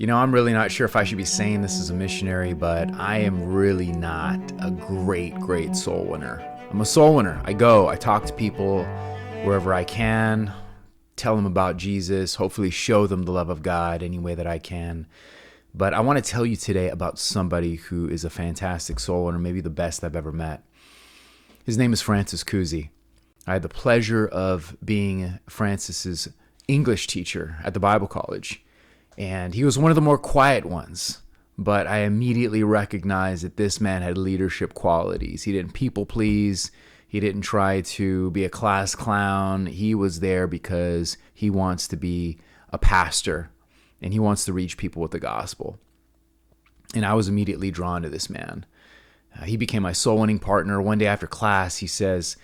I'm really not sure if I should be saying this as a missionary, but I am really not a great soul winner. I'm a soul winner. I go, I talk to people wherever I can, tell them about Jesus, hopefully show them the love of God any way that I can. But I want to tell you today about somebody who is a fantastic soul winner, maybe the best I've ever met. His name is Francis Kusi. I had the pleasure of being Francis's English teacher at the Bible college. And he was one of the more quiet ones, but I immediately recognized that this man had leadership qualities. He didn't people please. He didn't try to be a class clown. He was there because he wants to be a pastor and he wants to reach people with the gospel. And I was immediately drawn to this man. He became my soul winning partner. One day after class, he says,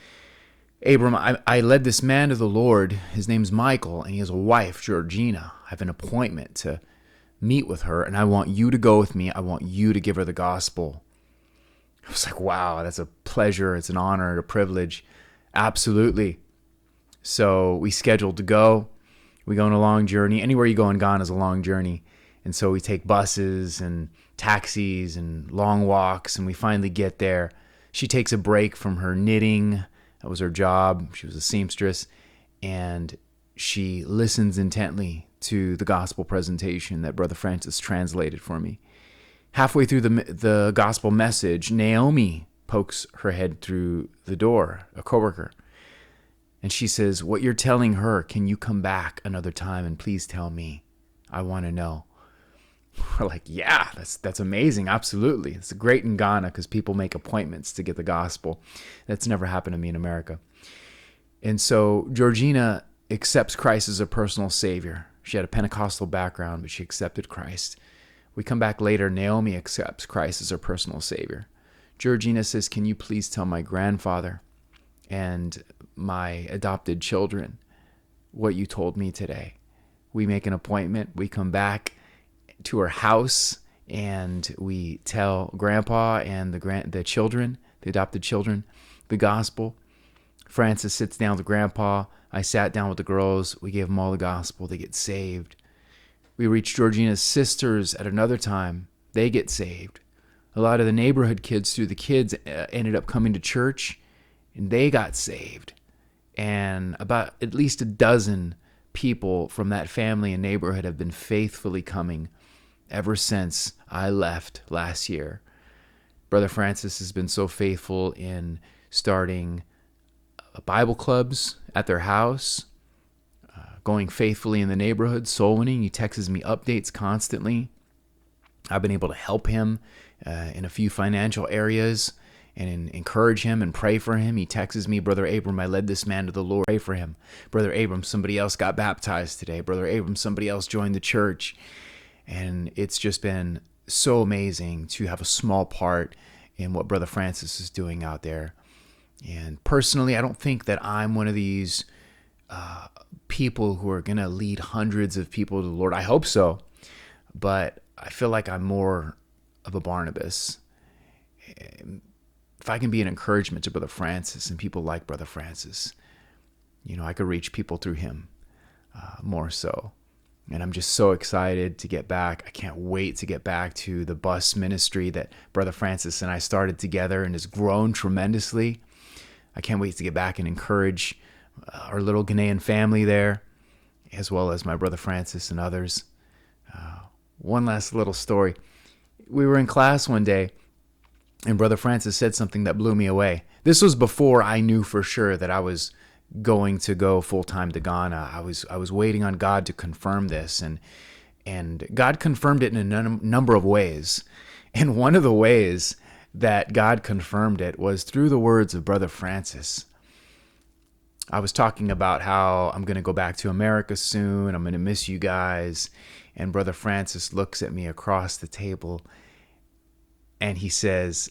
Abram, I led this man to the Lord. His name's Michael, and he has a wife, Georgina. I have an appointment to meet with her, and I want you to go with me. I want you to give her the gospel. I was like, wow, that's a pleasure. It's an honor, a privilege. Absolutely. So we scheduled to go. We go on a long journey. Anywhere you go in Ghana is a long journey. And so we take buses and taxis and long walks, and we finally get there. She takes a break from her knitting. That was her job. She was a seamstress. And she listens intently to the gospel presentation that Brother Francis translated for me. Halfway through the gospel message, Naomi pokes her head through the door, a coworker. And she says, what you're telling her, can you come back another time and please tell me? I want to know. We're like, yeah, that's amazing. Absolutely. It's great in Ghana because people make appointments to get the gospel. That's never happened to me in America. And so Georgina accepts Christ as a personal savior. She had a Pentecostal background, but she accepted Christ. We come back later. Naomi accepts Christ as her personal savior. Georgina says, can you please tell my grandfather and my adopted children what you told me today? We make an appointment. We come back to her house and we tell grandpa and the children, the adopted children, the gospel. Francis sits down with grandpa. I sat down with the girls. We gave them all the gospel. They get saved. We reach Georgina's sisters at another time. They get saved. A lot of the neighborhood kids through the kids ended up coming to church and they got saved. And about at least a dozen people from that family and neighborhood have been faithfully coming ever since I left last year. Brother Francis has been so faithful in starting Bible clubs at their house, going faithfully in the neighborhood, soul winning. He texts me updates constantly. I've been able to help him in a few financial areas and encourage him and pray for him. He texts me, Brother Abram, I led this man to the Lord. Pray for him. Brother Abram, somebody else got baptized today. Brother Abram, somebody else joined the church. And it's just been so amazing to have a small part in what Brother Francis is doing out there. And personally, I don't think that I'm one of these people who are going to lead hundreds of people to the Lord. I hope so. But I feel like I'm more of a Barnabas. If I can be an encouragement to Brother Francis and people like Brother Francis, I could reach people through him more so. And I'm just so excited to get back. I can't wait to get back to the bus ministry that Brother Francis and I started together and has grown tremendously. I can't wait to get back and encourage our little Ghanaian family there, as well as my Brother Francis and others. One last little story. We were in class one day, and Brother Francis said something that blew me away. This was before I knew for sure that I was going to go full-time to Ghana. I was waiting on God to confirm this, and God confirmed it in a number of ways. And one of the ways that God confirmed it was through the words of Brother Francis. I was talking about how I'm going to go back to America soon. I'm going to miss you guys. And Brother Francis looks at me across the table and he says,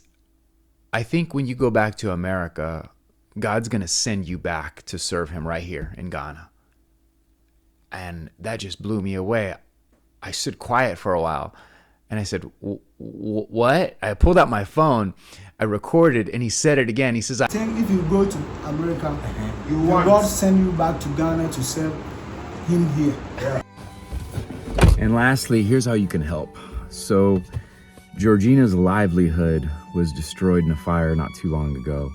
I think when you go back to America, God's going to send you back to serve him right here in Ghana. And that just blew me away. I stood quiet for a while and I said, what? I pulled out my phone, I recorded, and he said it again. He says, I think if you go to America, God send you back to Ghana to serve him here. Yeah. And lastly, here's how you can help. So Georgina's livelihood was destroyed in a fire not too long ago.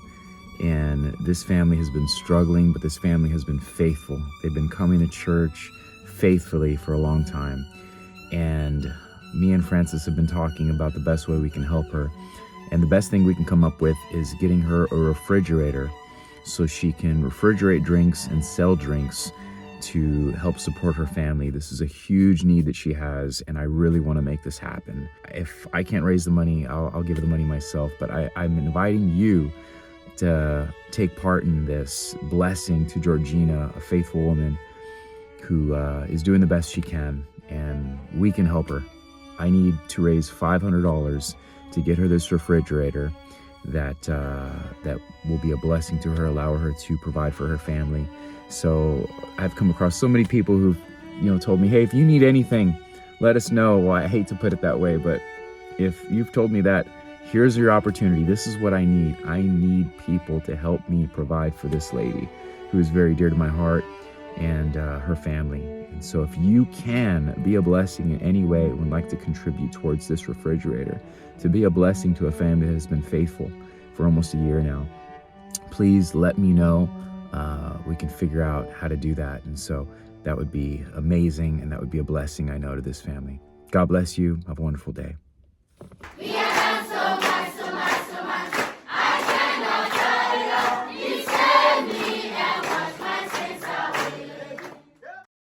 And this family has been struggling, but this family has been faithful. They've been coming to church faithfully for a long time. And me and Francis have been talking about the best way we can help her. And the best thing we can come up with is getting her a refrigerator so she can refrigerate drinks and sell drinks to help support her family. This is a huge need that she has, and I really want to make this happen. If I can't raise the money, I'll give her the money myself, but I'm inviting you to take part in this blessing to Georgina, a faithful woman who is doing the best she can, and we can help her. I need to raise $500 to get her this refrigerator that will be a blessing to her, allow her to provide for her family. So I've come across so many people who've, told me, hey, if you need anything, let us know. Well, I hate to put it that way, but if you've told me that, here's your opportunity. This is what I need. I need people to help me provide for this lady who is very dear to my heart and her family. And so if you can be a blessing in any way and would like to contribute towards this refrigerator, to be a blessing to a family that has been faithful for almost a year now, please let me know. We can figure out how to do that. And so that would be amazing, and that would be a blessing, I know, to this family. God bless you. Have a wonderful day.